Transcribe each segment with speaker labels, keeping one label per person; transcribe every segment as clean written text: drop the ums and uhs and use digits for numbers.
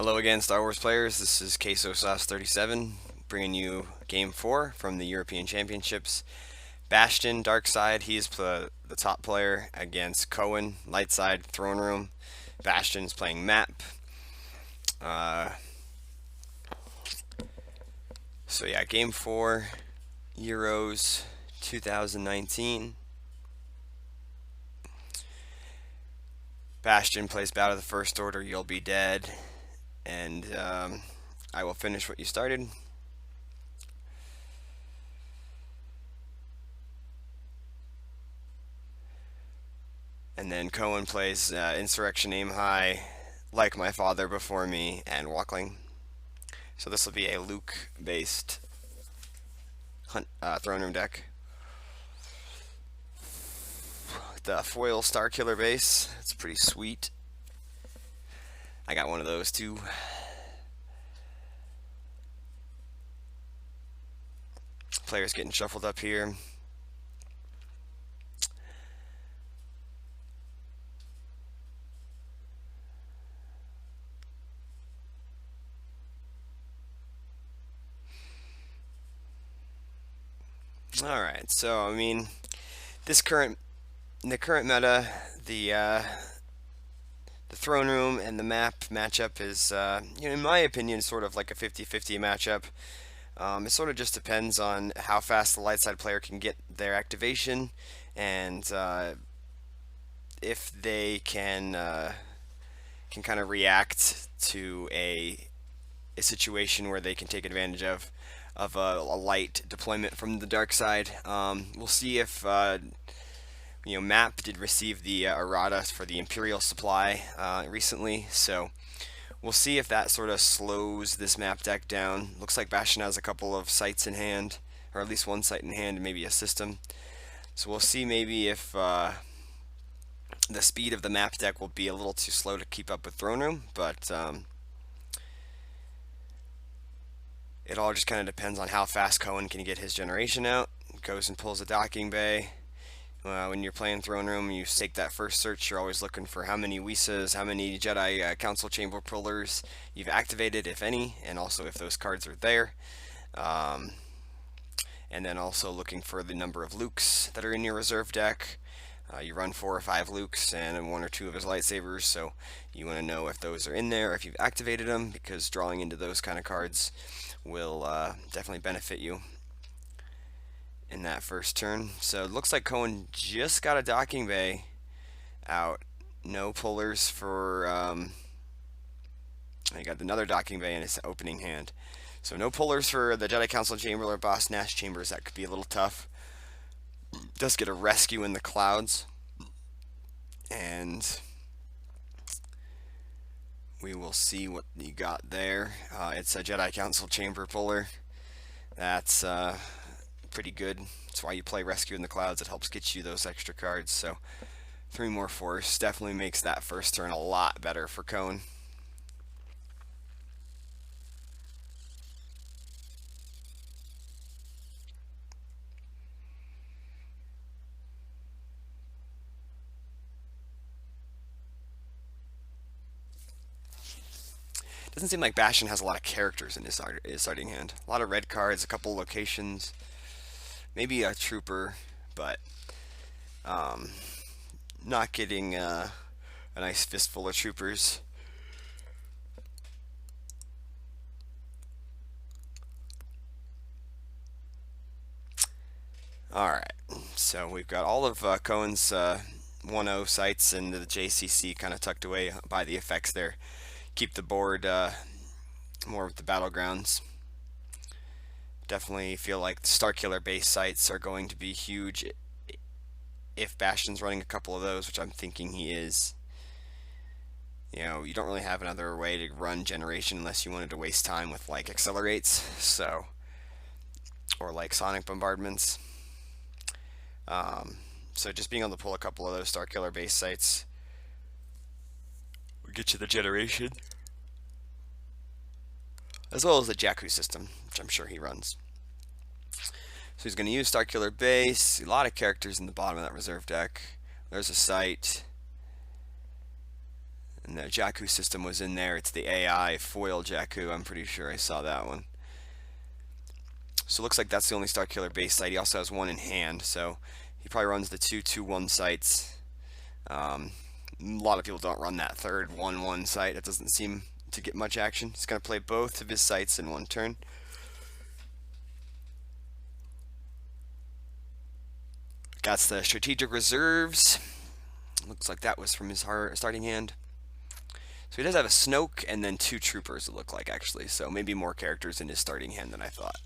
Speaker 1: Hello again, Star Wars players. This is Queso Sauce 37, bringing you Game 4 from the European Championships. Bastian, Dark Side, he's the top player against Koen, Light Side, Throne Room. Bastian's playing Map. Uh, so yeah, Game 4, Euros 2019. Bastian plays Battle of the First Order, You'll Be Dead, and I will finish what you started. And then Koen plays Insurrection Aim High, Like My Father Before Me, and Walkling. So this will be a Luke-based Throne Room deck. The foil Starkiller base, it's pretty sweet. I got one of those too. Players getting shuffled up here. Alright, so I mean, in the current meta, the Throne Room and the Map matchup is, in my opinion, sort of like a 50-50 matchup. It sort of just depends on how fast the light side player can get their activation, and if they can kind of react to a situation where they can take advantage of a light deployment from the dark side. We'll see if Map did receive the errata for the Imperial supply recently, so we'll see if that sort of slows this Map deck down. Looks like Bastian has a couple of sites in hand, or at least one site in hand, and maybe a system. So we'll see maybe if the speed of the Map deck will be a little too slow to keep up with Throne Room, but it all just kind of depends on how fast Koen can get his generation out. Goes and pulls a docking bay. When you're playing Throne Room, you take that first search, you're always looking for how many Wisas, how many Jedi Council Chamber Pullers you've activated, if any, and also if those cards are there. And then also looking for the number of Lukes that are in your reserve deck. You run 4 or 5 Lukes and 1 or 2 of his lightsabers, so you want to know if those are in there, if you've activated them, because drawing into those kind of cards will definitely benefit you in that first turn. So it looks like Koen just got a docking bay out. No pullers for he got another docking bay in his opening hand. So no pullers for the Jedi Council Chamber or Boss Nash Chambers. That could be a little tough. Does get a rescue in the clouds, and we will see what you got there. It's a Jedi Council Chamber puller. That's pretty good. That's why you play Rescue in the Clouds. It helps get you those extra cards. So 3 more force definitely makes that first turn a lot better for Koen. Doesn't seem like Bastian has a lot of characters in his starting hand. A lot of red cards, a couple locations, maybe a trooper, but not getting a nice fistful of troopers. Alright, so we've got all of Koen's 1-0 sites and the JCC kind of tucked away by the effects there. Keep the board more with the battlegrounds. Definitely feel like the Starkiller base sites are going to be huge if Bastian's running a couple of those, which I'm thinking he is. You don't really have another way to run generation unless you wanted to waste time with like accelerates, so, or like sonic bombardments. So just being able to pull a couple of those Starkiller base sites will get you the generation, as well as the Jakku system, which I'm sure he runs. So he's going to use Starkiller base. A lot of characters in the bottom of that reserve deck. There's a site. And the Jakku system was in there. It's the AI foil Jakku. I'm pretty sure I saw that one. So it looks like that's the only Starkiller base site. He also has one in hand, so he probably runs the 2-2-1 sites. A lot of people don't run that third 1-1 site. It doesn't seem to get much action. He's going to play both of his sites in one turn. Got the strategic reserves. Looks like that was from his starting hand. So he does have a Snoke and then 2 troopers, it looked like, actually. So maybe more characters in his starting hand than I thought.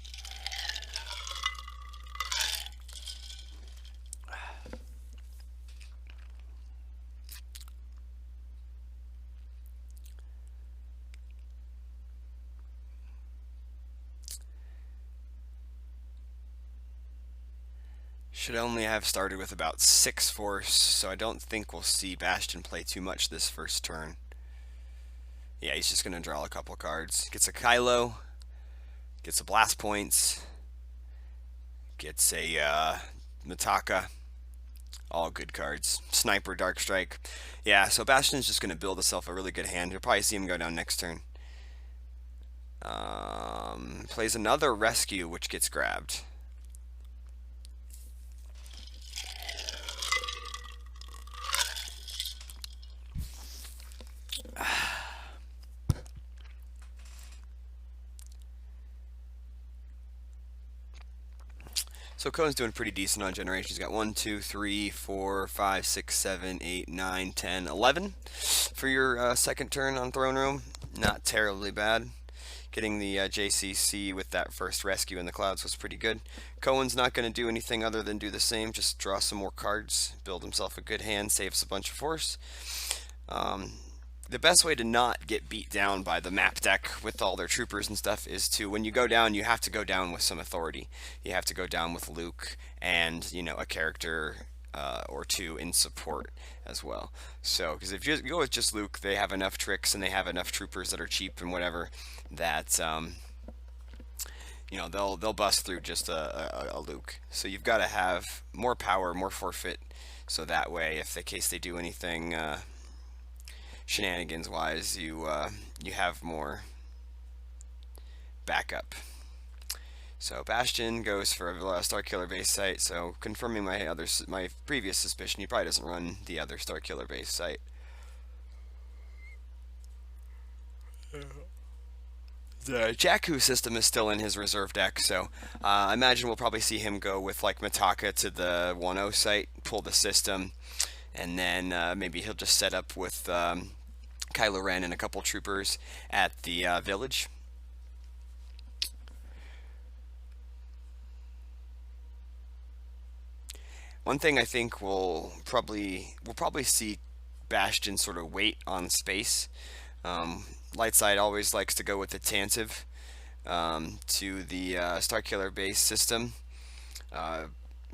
Speaker 1: Should only have started with about 6 force, so I don't think we'll see Bastian play too much this first turn. Yeah, he's just going to draw a couple cards. Gets a Kylo, gets a Blast Points, gets a Mitaka. All good cards. Sniper, Dark Strike. Yeah, so Bastian's just going to build himself a really good hand. You'll probably see him go down next turn. Plays another Rescue, which gets grabbed. So Koen's doing pretty decent on generation. He's got 1, 2, 3, 4, 5, 6, 7, 8, 9, 10, 11 for your second turn on Throne Room. Not terribly bad. Getting the JCC with that first rescue in the clouds was pretty good. Koen's not going to do anything other than do the same. Just draw some more cards, build himself a good hand, saves a bunch of force. The best way to not get beat down by the map deck with all their troopers and stuff is to, when you go down, you have to go down with some authority. You have to go down with Luke and, you know, a character or 2 in support as well. So, because if you go with just Luke, they have enough tricks and they have enough troopers that are cheap and whatever that, you know, they'll bust through just a Luke. So you've got to have more power, more forfeit, so that way, if in case they do anything shenanigans wise, you have more backup. So Bastian goes for a Starkiller base site, so confirming my previous suspicion, he probably doesn't run the other Starkiller base site. The Jakku system is still in his reserve deck, so I imagine we'll probably see him go with like Mitaka to the 1-0 site, pull the system, and then maybe he'll just set up with Kylo Ren and a couple troopers at the village. One thing I think we'll probably see Bastian sort of wait on space. Lightside always likes to go with the Tantive to the Starkiller base system.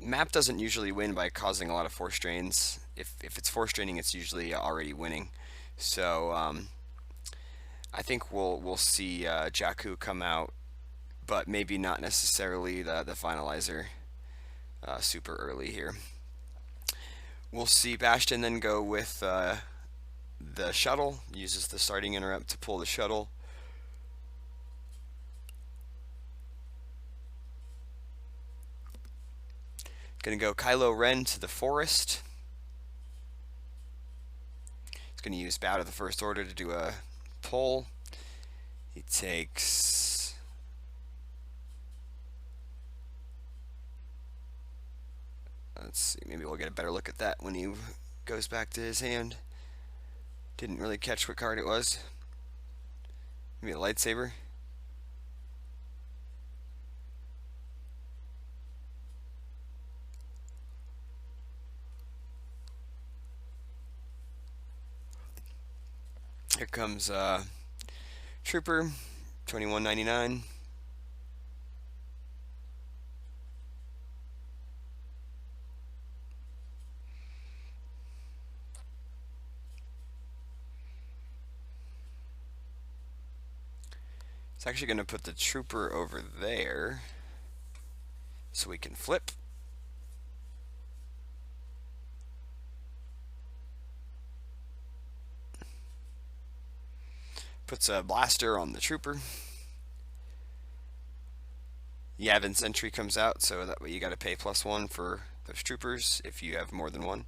Speaker 1: Map doesn't usually win by causing a lot of force drains. If it's force draining, it's usually already winning. So I think we'll see Jakku come out, but maybe not necessarily the finalizer super early here. We'll see Bastian then go with the shuttle, uses the starting interrupt to pull the shuttle. Gonna go Kylo Ren to the forest. He's gonna use Bow to the First Order to do a pull. He takes let's see, maybe we'll get a better look at that when he goes back to his hand. Didn't really catch what card it was. Maybe a lightsaber. Here comes Trooper, 21.99. It's actually going to put the Trooper over there so we can flip. Puts a blaster on the trooper. Yavin Sentry comes out, so that way you got to pay +1 for those troopers if you have more than one.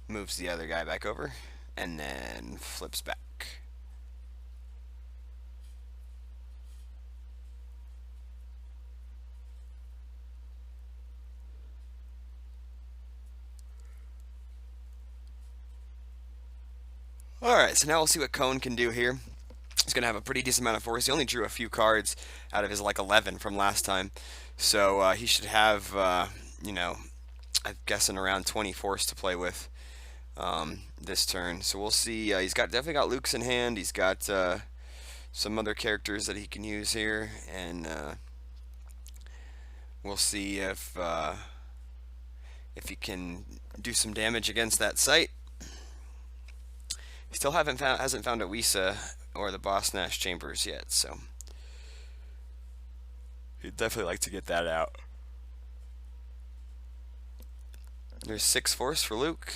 Speaker 1: Moves the other guy back over, and then flips back. Alright, so now we'll see what Koen can do here. He's going to have a pretty decent amount of force. He only drew a few cards out of his like 11 from last time. So he should have, you know, I'm guessing around 20 force to play with this turn. So we'll see. He's definitely got Luke's in hand. He's got some other characters that he can use here. And we'll see if he can do some damage against that site. He still hasn't found a Wisa or the Boss Nash Chambers yet, so he'd definitely like to get that out. There's 6 force for Luke.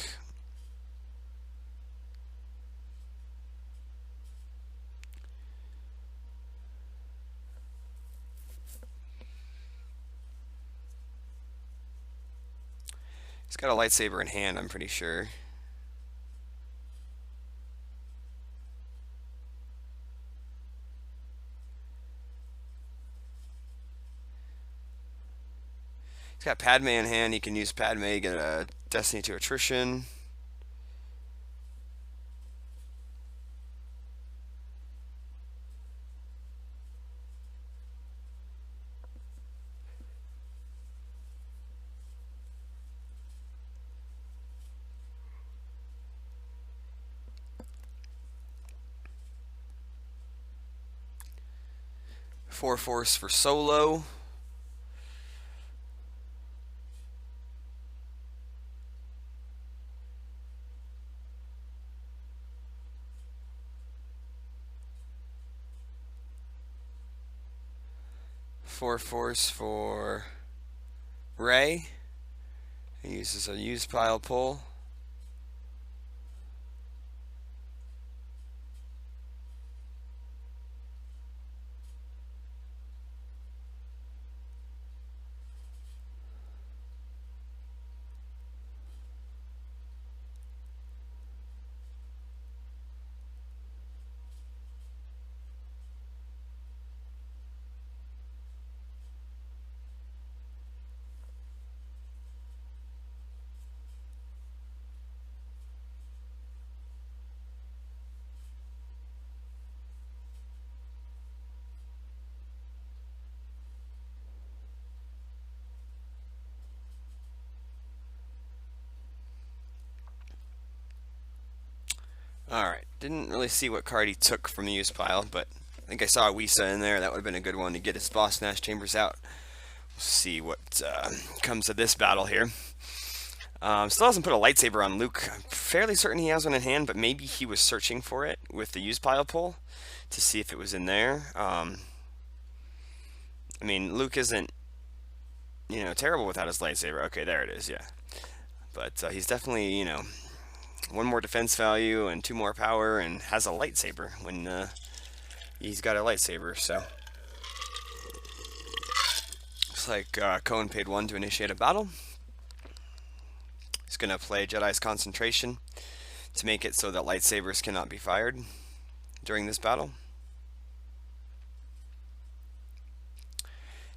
Speaker 1: He's got a lightsaber in hand, I'm pretty sure. He's got Padme in hand. He can use Padme, get a Destiny to Attrition. Four force for Solo. Four force for Rey. He uses a use pile pull. Alright, didn't really see what card he took from the use pile, but I think I saw a Wisa in there. That would have been a good one to get his Boss Nash Chambers out. We'll see what comes of this battle here. Still hasn't put a lightsaber on Luke. I'm fairly certain he has one in hand, but maybe he was searching for it with the use pile pull to see if it was in there. I mean, Luke isn't, you know, terrible without his lightsaber. Okay, there it is, yeah. But he's definitely, you know, 1 more defense value and 2 more power, and has a lightsaber when he's got a lightsaber. So looks like Koen paid 1 to initiate a battle. He's going to play Jedi's Concentration to make it so that lightsabers cannot be fired during this battle.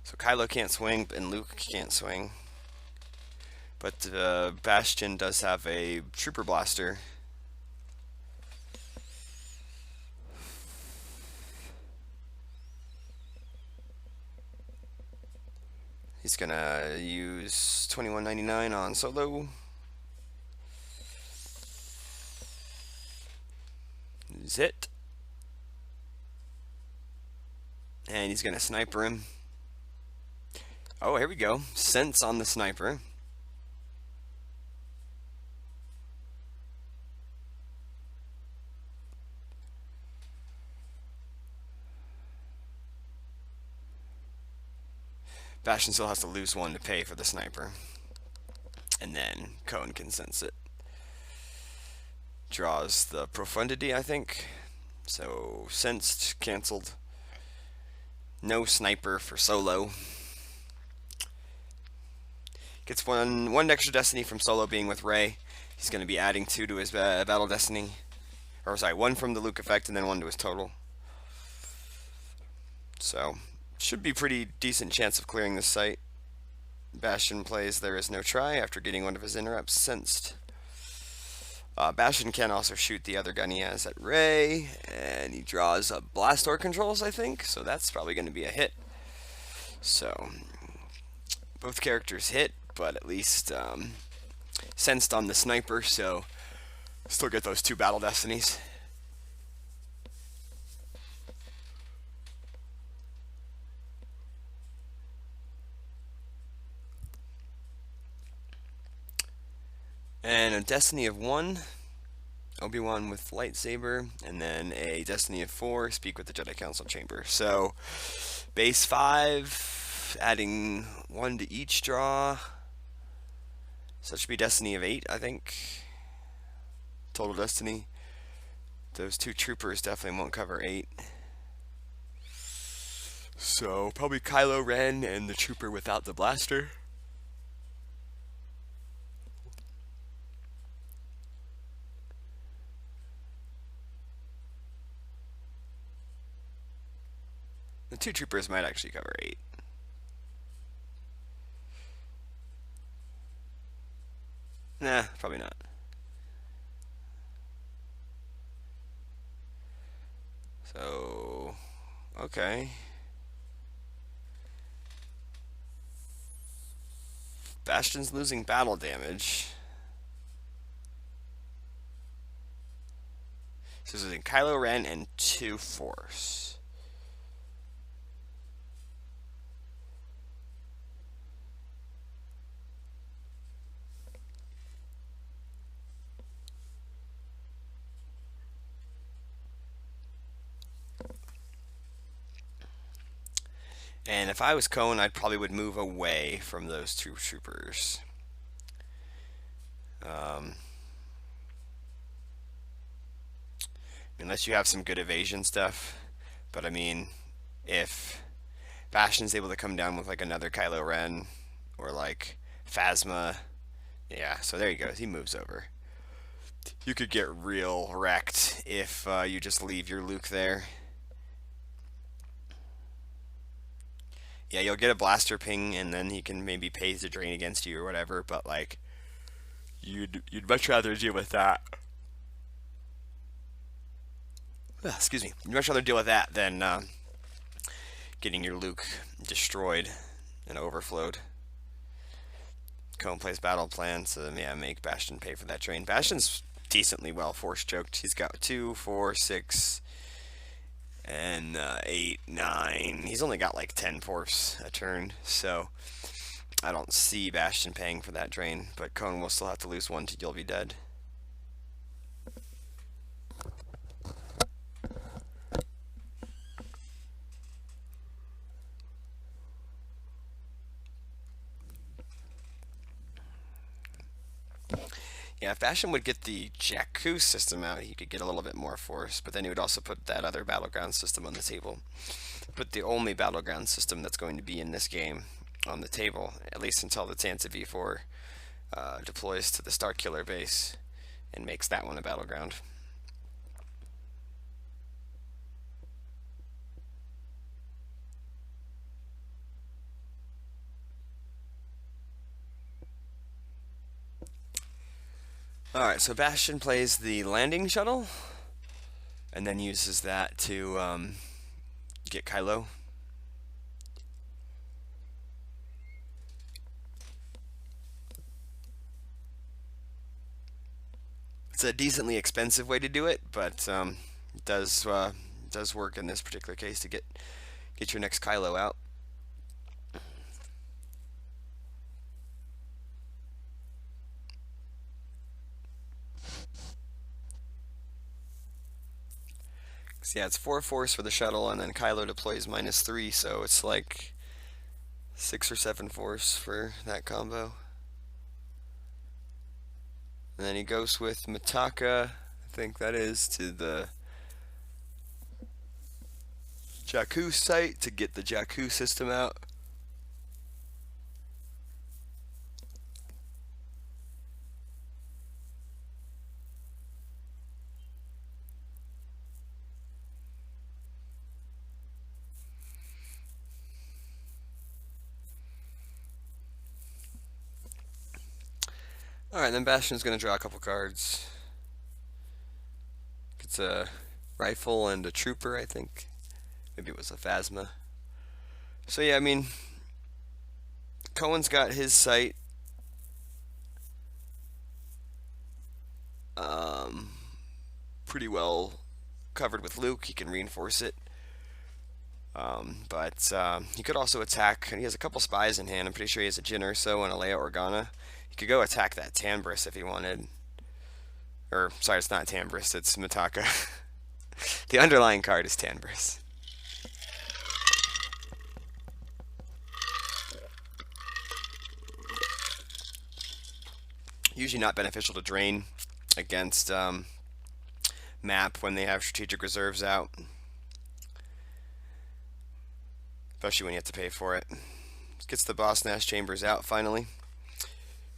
Speaker 1: So Kylo can't swing and Luke can't swing. But Bastian does have a Trooper Blaster. He's gonna use 21.99 on Solo. Zit. And he's gonna sniper him. Oh, here we go. Sense on the sniper. Bastian still has to lose 1 to pay for the sniper. And then Koen can sense it. draws the Profundity, I think. So sensed, cancelled. No sniper for solo. Gets one extra destiny from solo being with Ray. He's going to be adding 2 to his battle destiny. Or sorry, 1 from the Luke effect and then 1 to his total. So should be pretty decent chance of clearing this site. Bastian plays There Is No Try after getting one of his interrupts sensed. Bastian can also shoot the other gun he has at Ray, and he draws a Blastor controls, I think, so that's probably going to be a hit. So both characters hit, but at least sensed on the sniper, so still get those 2 battle destinies. And a destiny of 1, Obi-Wan with lightsaber, and then a destiny of 4, Speak with the Jedi Council Chamber. So base 5, adding 1 to each draw. So it should be destiny of 8, I think. Total destiny. Those 2 troopers definitely won't cover 8. So probably Kylo Ren and the trooper without the blaster. The 2 troopers might actually cover 8. Nah, probably not. So, okay. Bastion's losing battle damage. So he's losing Kylo Ren and 2 Force. And if I was Koen, I probably would move away from those 2 troopers. Unless you have some good evasion stuff. But I mean, if Bastion's able to come down with like another Kylo Ren or like Phasma, yeah, so there he goes. He moves over. You could get real wrecked if you just leave your Luke there. Yeah, you'll get a blaster ping, and then he can maybe pay the drain against you or whatever. But like, you'd much rather deal with that. Excuse me. You'd much rather deal with that than getting your Luke destroyed and overflowed. Koen plays battle plan, so yeah, make Bastian pay for that drain. Bastian's decently well force choked. He's got 2, 4, 6. And 8, 9. He's only got like 10 force a turn, so I don't see Bastian paying for that drain. But Koen will still have to lose 1 to you'll be dead. Yeah, if Bastian would get the Jakku system out, he could get a little bit more force, but then he would also put that other battleground system on the table. Put the only battleground system that's going to be in this game on the table, at least until the Tansa V4 deploys to the Starkiller base and makes that one a battleground. Alright, so Bastian plays the landing shuttle, and then uses that to get Kylo. It's a decently expensive way to do it, but it does work in this particular case to get your next Kylo out. So yeah, it's 4 force for the shuttle, and then Kylo deploys -3, so it's like 6 or 7 force for that combo. And then he goes with Mitaka, think that is, to the Jakku site to get the Jakku system out. Alright, then Bastian's going to draw a couple cards. It's a rifle and a trooper, I think. Maybe it was a Phasma. So yeah, I mean, Koen's got his site pretty well covered with Luke. He can reinforce it. But he could also attack, and he has a couple spies in hand. I'm pretty sure he has a Jin Urso and a Leia Organa. He could go attack that Tanbris if he wanted. Or, sorry, it's not Tanbris, it's Mitaka. The underlying card is Tanbris. Usually not beneficial to drain against map when they have strategic reserves out. Especially when you have to pay for it. Gets the Boss Nash Chambers out finally.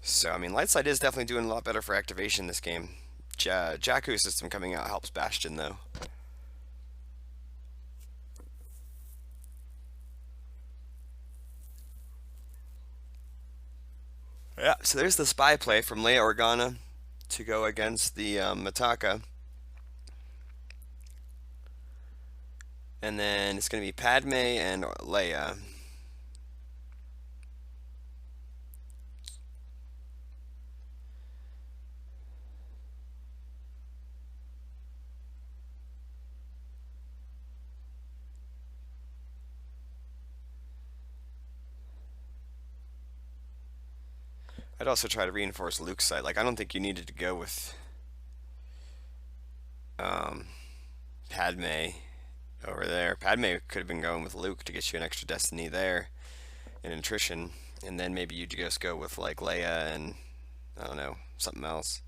Speaker 1: So, I mean, Lightside is definitely doing a lot better for activation this game. Jakku system coming out helps Bastian, though. Yeah, so there's the spy play from Leia Organa to go against the Mitaka. And then it's going to be Padme and Leia. I'd also try to reinforce Luke's side. Like, I don't think you needed to go with Padme over there. Padme could have been going with Luke to get you an extra destiny there and attrition, and then maybe you just go with like Leia and I don't know, something else.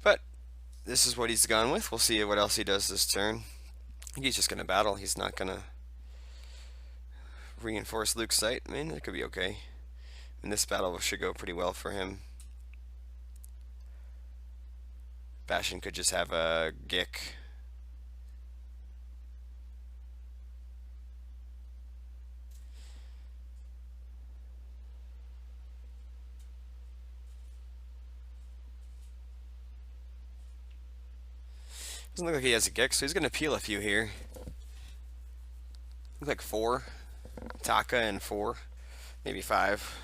Speaker 1: But this is what he's gone with. We'll see what else he does this turn. He's just going to battle. He's not going to reinforce Luke's site. I mean, it could be okay. And this battle should go pretty well for him. Bastian could just have a Gick. Doesn't look like he has a Gick, so he's going to peel a few here. Looks like 4. Taka and 4. Maybe 5.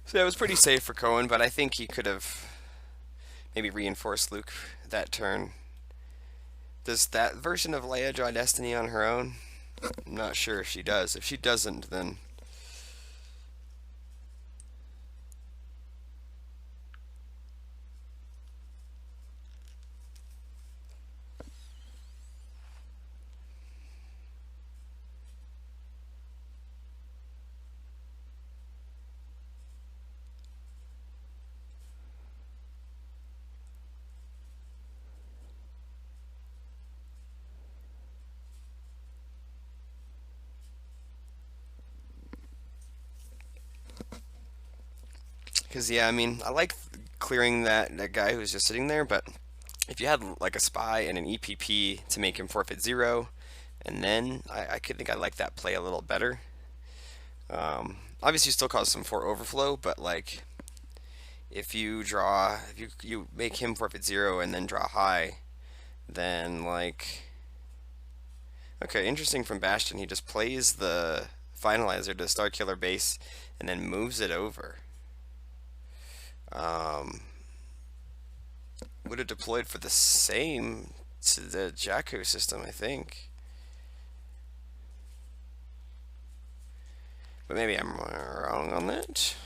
Speaker 1: So that was pretty safe for Koen, but I think he could have maybe reinforced Luke that turn. Does that version of Leia draw Destiny on her own? I'm not sure if she does. If she doesn't, then because yeah, I mean, I like clearing that guy who's just sitting there, but if you had like a spy and an EPP to make him forfeit 0, and then I could think I like that play a little better. Obviously, you still cause some 4 overflow, but like if you you make him forfeit 0 and then draw high, then like okay, interesting from Bastian. He just plays the finalizer to Starkiller base and then moves it over. Would have deployed for the same to the Jakku system, I think. But maybe I'm wrong on that.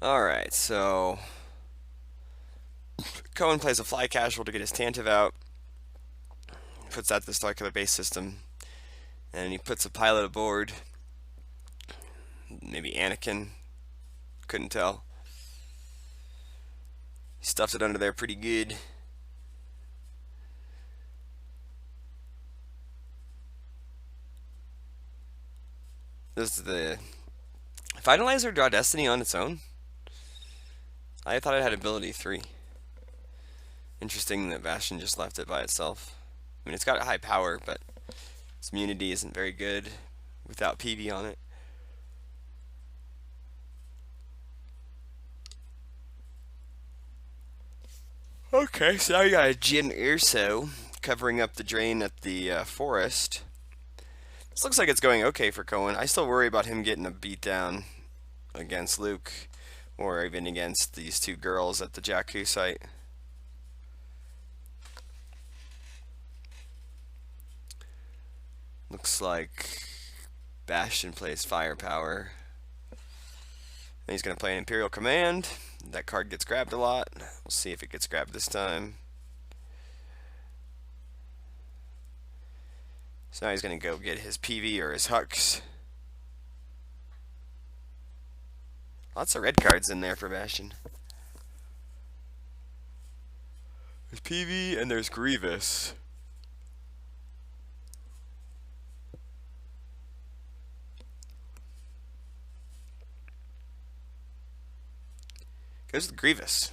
Speaker 1: Alright, so Koen plays a fly casual to get his Tantive out, puts out the Starkiller base system, and he puts a pilot aboard. Maybe Anakin, couldn't tell. He stuffed it under there pretty good. This is the Finalizer draw Destiny on its own? I thought it had ability 3. Interesting that Bastian just left it by itself. I mean, it's got high power, but its immunity isn't very good without PV on it. Okay, so now you got a Jin Urso covering up the drain at the forest. This looks like it's going okay for Koen. I still worry about him getting a beatdown against Luke, or even against these two girls at the Jakku site. Looks like Bastian plays Firepower. And he's going to play an Imperial Command. That card gets grabbed a lot. We'll see if it gets grabbed this time. So now he's going to go get his PV or his Hux. Lots of red cards in there for Bastian. There's PV and there's Grievous. Goes with Grievous.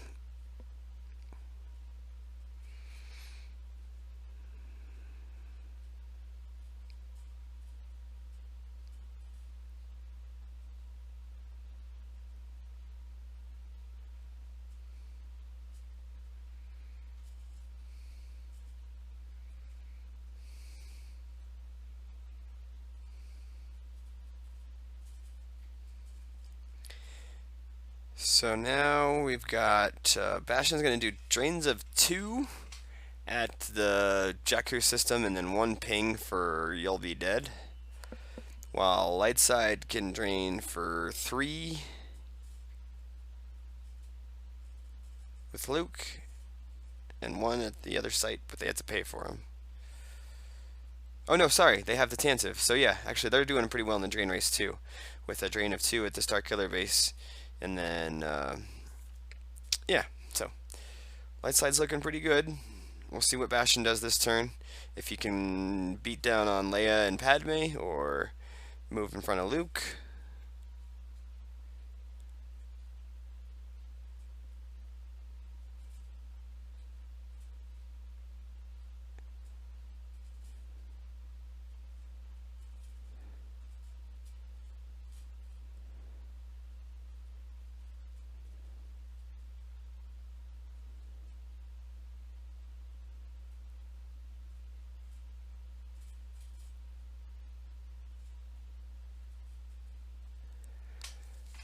Speaker 1: So now we've got Bastian's going to do drains of 2 at the Jakku system and then 1 ping for You'll Be Dead. While Lightside can drain for 3 with Luke and 1 at the other site, but they had to pay for him. Oh no, sorry, they have the Tantive. So yeah, actually they're doing pretty well in the drain race too, with a drain of 2 at the Starkiller base. And then, yeah, so Lightside's looking pretty good. We'll see what Bastian does this turn. If he can beat down on Leia and Padme, or move in front of Luke.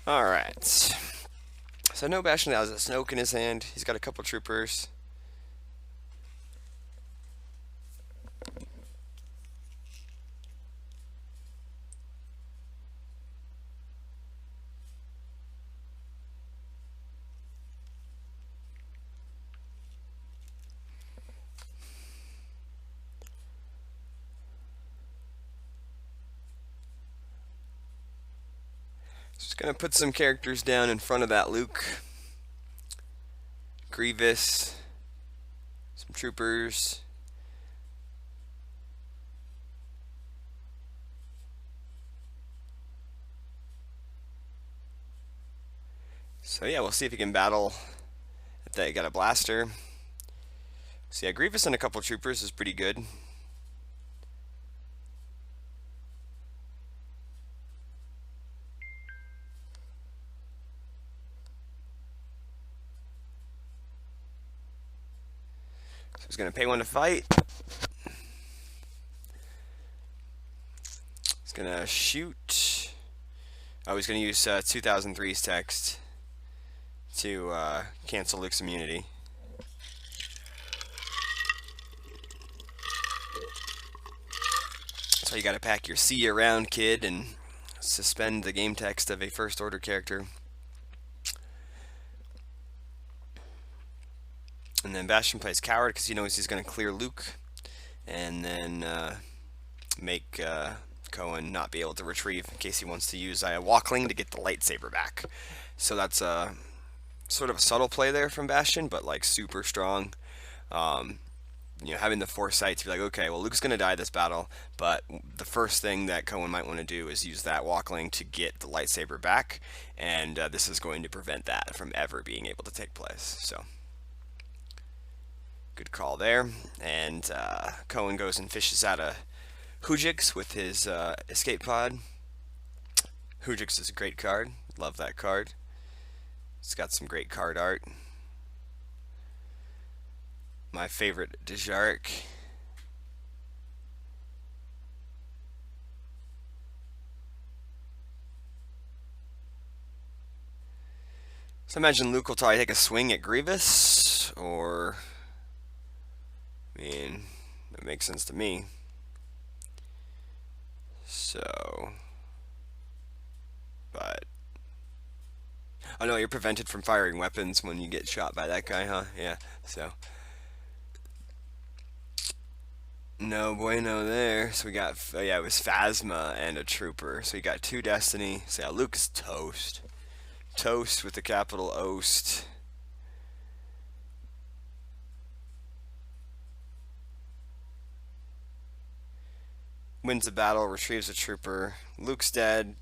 Speaker 1: Alright. So I know Bastian has a Snoke in his hand. He's got a couple troopers. Just gonna put some characters down in front of that Luke. Grievous. Some troopers. So yeah, we'll see if he can battle. If they got a blaster. So yeah, Grievous and a couple troopers is pretty good. He's going to pay one to fight. He's going to shoot. Oh, he's going to use 2003's text to cancel Luke's immunity. So you got to pack your see you around, kid, and suspend the game text of a first order character. And then Bastian plays coward because he knows he's going to clear Luke, and then make Koen not be able to retrieve in case he wants to use Walkling to get the lightsaber back. So that's a sort of a subtle play there from Bastian, but like super strong. You know, having the foresight to be like, okay, well, Luke's going to die this battle, but the first thing that Koen might want to do is use that Walkling to get the lightsaber back, and this is going to prevent that from ever being able to take place. So, good call there. And Koen goes and fishes out a Hujix with his escape pod. Hujix is a great card. Love that card. It's got some great card art. My favorite Dejarik. So imagine Luke will probably take a swing at Grievous, or, I mean, that makes sense to me. So, but, oh no, you're prevented from firing weapons when you get shot by that guy, huh? Yeah, so. No bueno there. So we got, yeah, it was Phasma and a Trooper. So we got 2 Destiny. So yeah, Luke is toast. Toast with the capital Oast. Wins the battle, retrieves a Trooper. Luke's dead.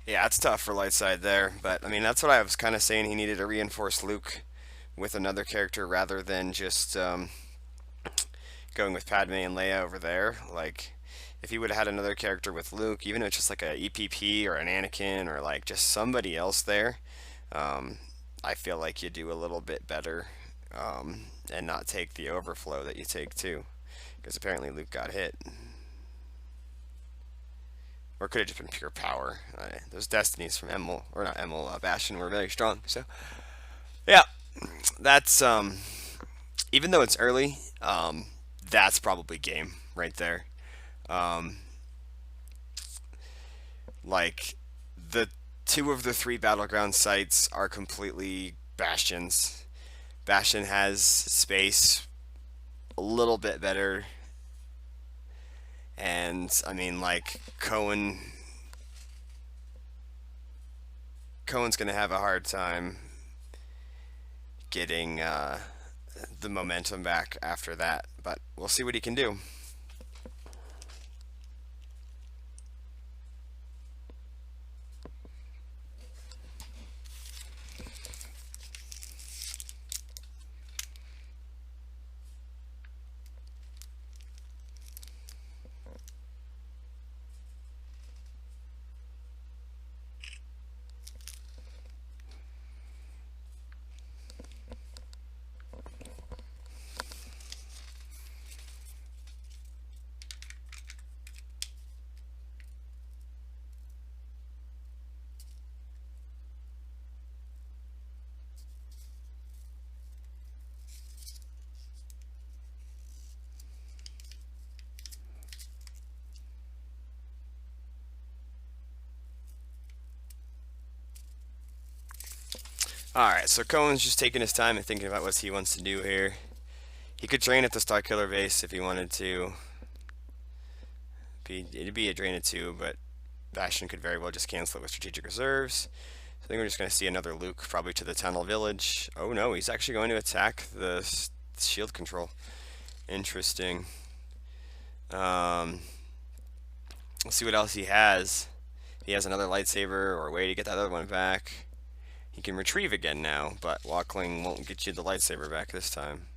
Speaker 1: Yeah, it's tough for Lightside there, but I mean that's what I was kind of saying. He needed to reinforce Luke with another character rather than just going with Padme and Leia over there. Like, if he would have had another character with Luke, even if it's just like a EPP or an Anakin or like just somebody else there, I feel like you do a little bit better and not take the overflow that you take too, because apparently Luke got hit. Or it could have just been pure power. Those destinies from Emil, or not Emil, Bastian were very strong. So, yeah, that's, even though it's early, that's probably game right there. Like, the 2 of the 3 battleground sites are completely Bastions. Bastion has space a little bit better. And I mean, like, Koen's gonna have a hard time getting the momentum back after that, but we'll see what he can do. Alright, so Koen's just taking his time and thinking about what he wants to do here. He could train at the Starkiller base if he wanted to. It'd be a drain of 2, but Bastion could very well just cancel it with strategic reserves. So I think we're just going to see another Luke, probably to the Tunnel Village. Oh no, he's actually going to attack the shield control. Interesting. Let's see what else he has. If he has another lightsaber or a way to get that other one back. He can retrieve again now, but Walkling won't get you the lightsaber back this time.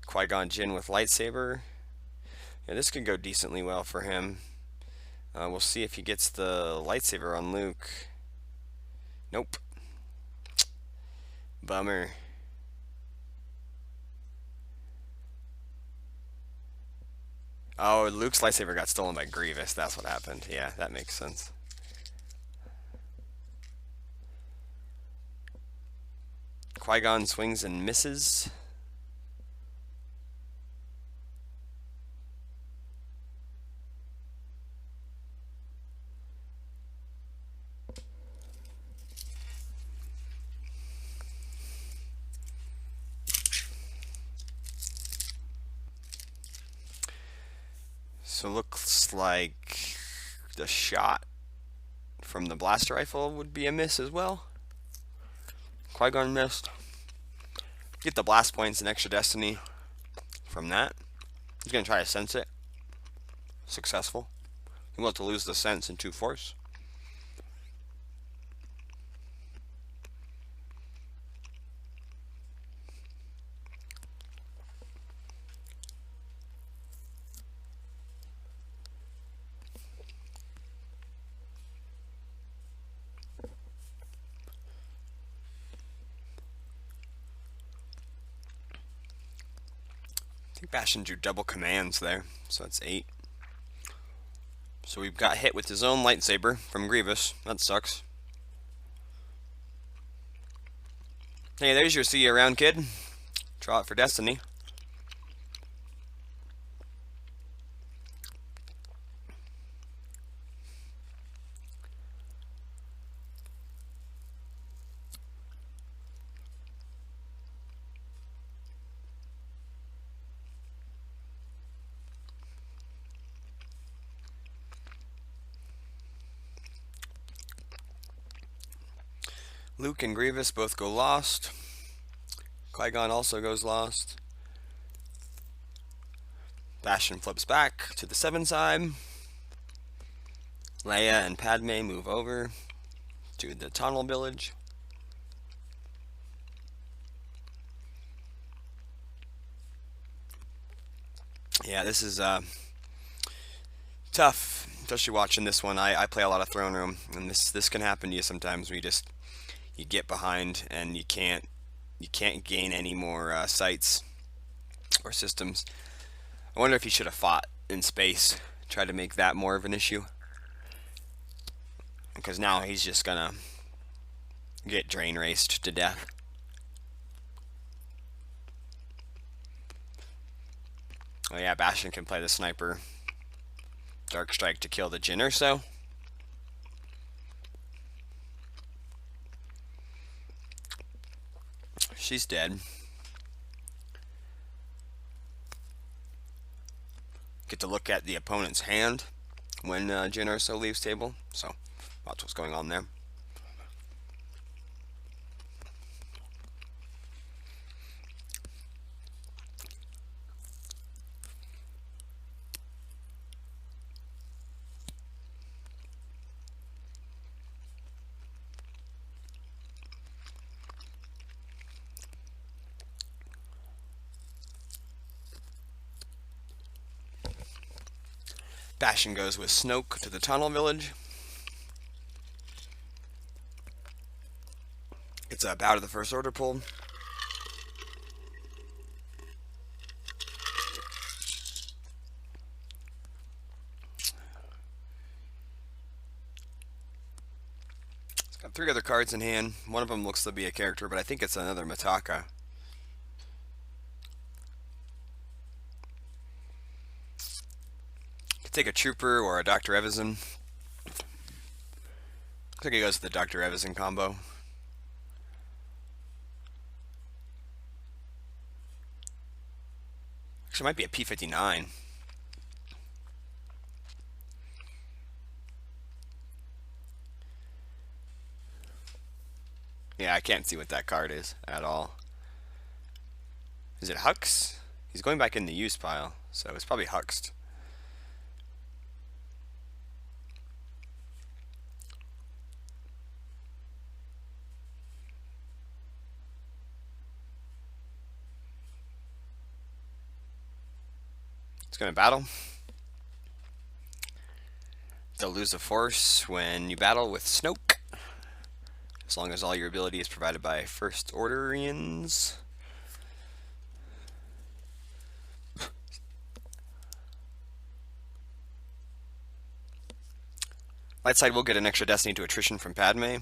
Speaker 1: Qui-Gon Jinn with lightsaber. Yeah, this could go decently well for him. We'll see if he gets the lightsaber on Luke. Nope. Bummer. Oh, Luke's lightsaber got stolen by Grievous. That's what happened. Yeah, that makes sense. Qui-Gon swings and misses. So looks like the shot from the blaster rifle would be a miss as well. Qui-Gon missed. Get the blast points and extra destiny from that. He's going to try to sense it. Successful. He wants to lose the sense in 2 force. I think Bastian drew double commands there, so that's 8. So we've got hit with his own lightsaber from Grievous. That sucks. Hey, there's your see you around, kid. Draw it for destiny. Luke and Grievous both go lost. Qui-Gon also goes lost. Bastian flips back to the 7 side. Leia and Padme move over to the tunnel village. Yeah, this is tough, especially watching this one. I play a lot of Throne Room, and this can happen to you sometimes where you get behind and you can't gain any more sites or systems. I wonder if he should have fought in space, tried to make that more of an issue, because now he's just gonna get drain raced to death. Oh yeah, Bastian can play the sniper Dark Strike to kill the Jinn or so. She's dead. Get to look at the opponent's hand when Jyn Erso leaves table, so watch what's going on there. Bastian goes with Snoke to the tunnel village. It's a bow to the First Order pulled. It's got 3 other cards in hand. One of them looks to be a character, but I think it's another Mitaka. Take a Trooper or a Dr. Evison. Looks like he goes with the Dr. Evison combo. Actually, it might be a P-59. Yeah, I can't see what that card is at all. Is it Hux? He's going back in the use pile, so it's probably Huxed. It's going to battle. They'll lose a force when you battle with Snoke, as long as all your ability is provided by First Orderians. Light side will get an extra destiny to attrition from Padme.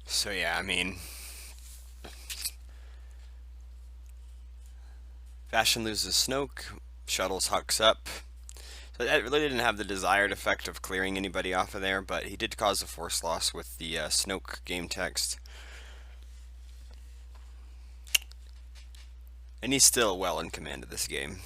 Speaker 1: So yeah, I mean, Bastian loses Snoke, Shuttles Hux up. So that really didn't have the desired effect of clearing anybody off of there, but he did cause a force loss with the Snoke game text. And he's still well in command of this game.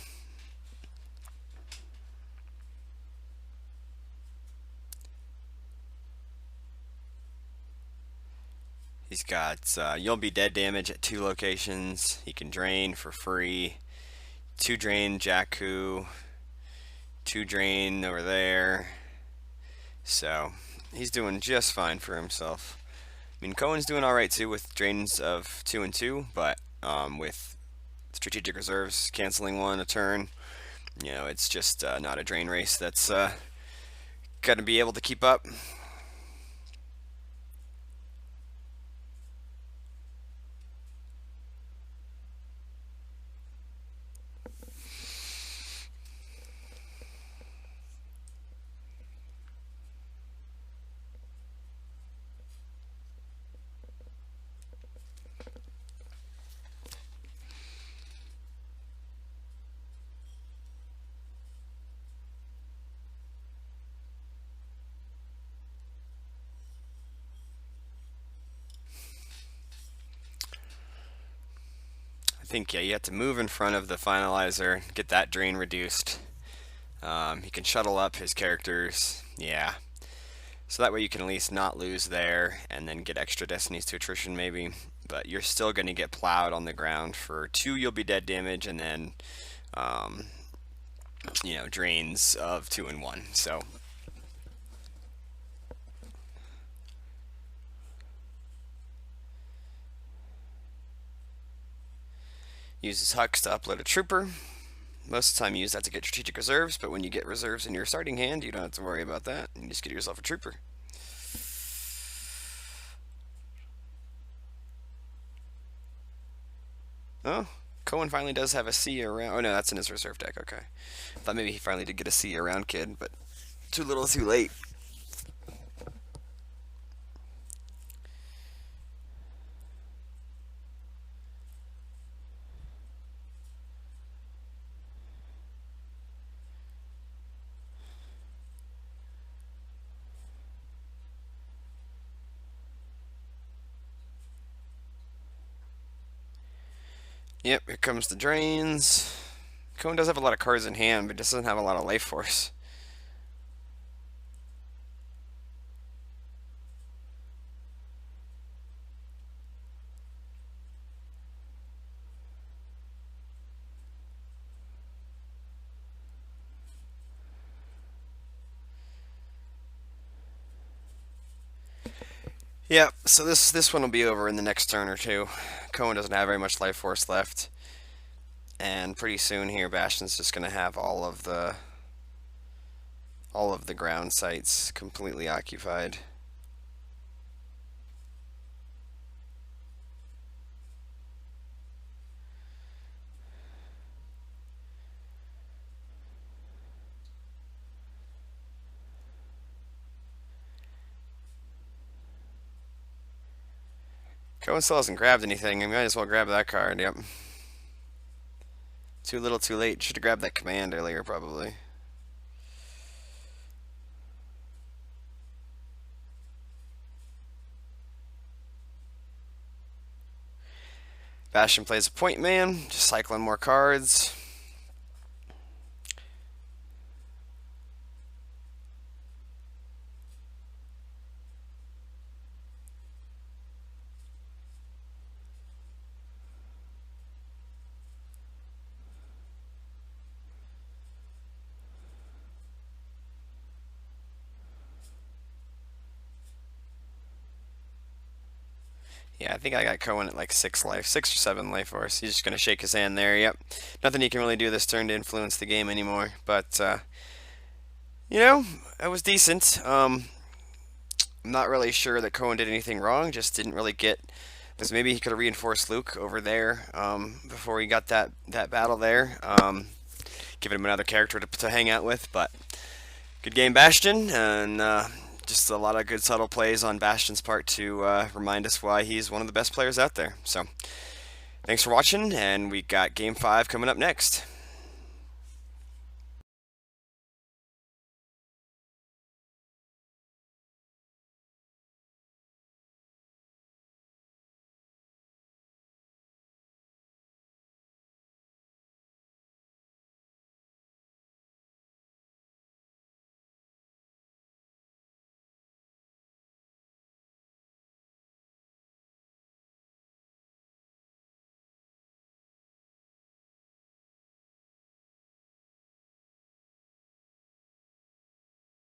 Speaker 1: He's got You'll Be Dead damage at 2 locations. He can drain for free. 2 drain Jakku. 2 drain over there. So he's doing just fine for himself. I mean, Koen's doing alright too with drains of 2 and 2, but with strategic reserves canceling 1 a turn, you know, it's just not a drain race that's going to be able to keep up. I think, yeah, you have to move in front of the finalizer, get that drain reduced. He can shuttle up his characters, yeah. So that way you can at least not lose there, and then get extra destinies to attrition maybe. But you're still going to get plowed on the ground for 2 You'll Be Dead damage, and then, you know, drains of 2 and 1. So uses Hux to upload a trooper. Most of the time you use that to get strategic reserves, but when you get reserves in your starting hand, you don't have to worry about that. You just get yourself a trooper. Oh, Koen finally does have a C around. Oh no, that's in his reserve deck, okay. I thought maybe he finally did get a C around kid, but too little too late. Yep, here comes the drains. Koen does have a lot of cards in hand, but just doesn't have a lot of life force. Yeah, so this one will be over in the next turn or two. Koen doesn't have very much life force left. And pretty soon here, Bastian's just going to have all of the ground sites completely occupied. Koen still hasn't grabbed anything. I might as well grab that card, yep. Too little too late. Should have grabbed that command earlier, probably. Bastian plays a point man, just cycling more cards. Yeah, I think I got Koen at like 6 life, 6 or 7 life force. He's just gonna shake his hand there. Yep, nothing he can really do this turn to influence the game anymore. But you know, it was decent. I'm not really sure that Koen did anything wrong. Just didn't really get. Because maybe he could have reinforced Luke over there before he got that battle there. Giving him another character to hang out with. But good game, Bastian, and just a lot of good subtle plays on Bastian's part to remind us why he's one of the best players out there. So, thanks for watching, and we got Game 5 coming up next.